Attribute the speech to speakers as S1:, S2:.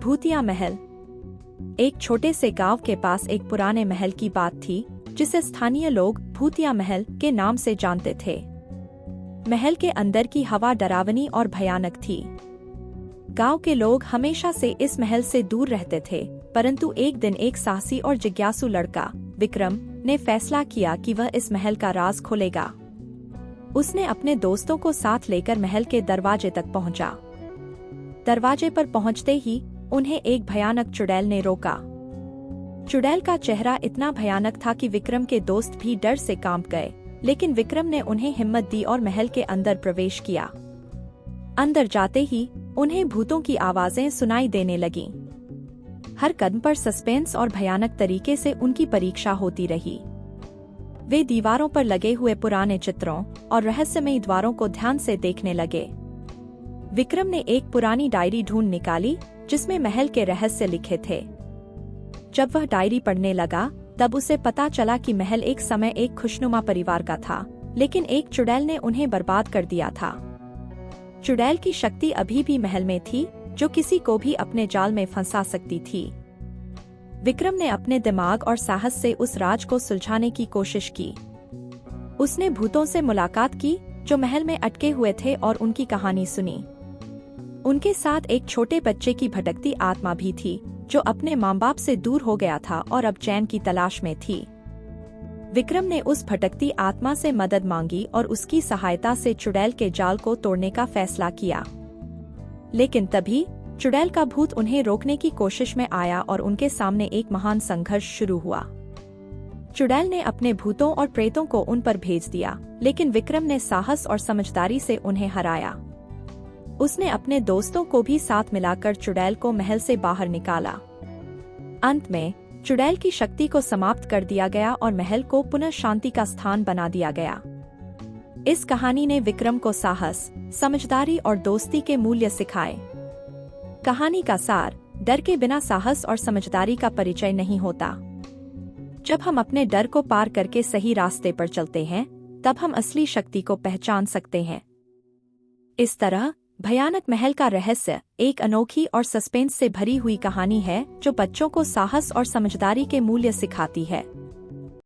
S1: भूतिया महल। एक छोटे से गांव के पास एक पुराने महल की बात थी, जिसे स्थानीय लोग भूतिया महल के नाम से जानते थे। महल के अंदर की हवा डरावनी और भयानक थी। गांव के लोग हमेशा से इस महल से दूर रहते थे, परंतु एक दिन एक साहसी और जिज्ञासु लड़का विक्रम ने फैसला किया कि वह इस महल का राज खोलेगा। उसने अपने दोस्तों को साथ लेकर महल के दरवाजे तक पहुंचा। दरवाजे पर पहुंचते ही उन्हें एक भयानक चुड़ैल ने रोका। चुड़ैल का चेहरा इतना भयानक था कि विक्रम के दोस्त भी डर से कांप गए, लेकिन विक्रम ने उन्हें हिम्मत दी और महल के अंदर प्रवेश किया। अंदर जाते ही उन्हें भूतों की आवाजें सुनाई देने लगीं। हर कदम पर सस्पेंस और भयानक तरीके से उनकी परीक्षा होती रही। वे दीवारों पर लगे हुए पुराने चित्रों और रहस्यमयी द्वारों को ध्यान से देखने लगे। विक्रम ने एक पुरानी डायरी ढूंढ निकाली जिसमें महल के रहस्य लिखे थे। जब वह डायरी पढ़ने लगा, तब उसे पता चला कि महल एक समय एक खुशनुमा परिवार का था, लेकिन एक चुड़ैल ने उन्हें बर्बाद कर दिया था। चुड़ैल की शक्ति अभी भी महल में थी, जो किसी को भी अपने जाल में फंसा सकती थी। विक्रम ने अपने दिमाग और साहस से उस राज को सुलझाने की कोशिश की। उसने भूतों से मुलाकात की जो महल में अटके हुए थे और उनकी कहानी सुनी। उनके साथ एक छोटे बच्चे की भटकती आत्मा भी थी, जो अपने माँ बाप से दूर हो गया था और अब चैन की तलाश में थी। विक्रम ने उस भटकती आत्मा से मदद मांगी और उसकी सहायता से चुड़ैल के जाल को तोड़ने का फैसला किया। लेकिन तभी चुड़ैल का भूत उन्हें रोकने की कोशिश में आया और उनके सामने एक महान संघर्ष शुरू हुआ। चुड़ैल ने अपने भूतों और प्रेतों को उन पर भेज दिया, लेकिन विक्रम ने साहस और समझदारी से उन्हें हराया। उसने अपने दोस्तों को भी साथ मिलाकर चुड़ैल को महल से बाहर निकाला। अंत में चुड़ैल की शक्ति को समाप्त कर दिया गया और महल को पुनः शांति का स्थान बना दिया गया। इस कहानी ने विक्रम को साहस, समझदारी और दोस्ती के मूल्य सिखाए। कहानी का सार: डर के बिना साहस और समझदारी का परिचय नहीं होता। जब हम अपने डर को पार करके सही रास्ते पर चलते हैं, तब हम असली शक्ति को पहचान सकते हैं। इस तरह भयानक महल का रहस्य एक अनोखी और सस्पेंस से भरी हुई कहानी है, जो बच्चों को साहस और समझदारी के मूल्य सिखाती है।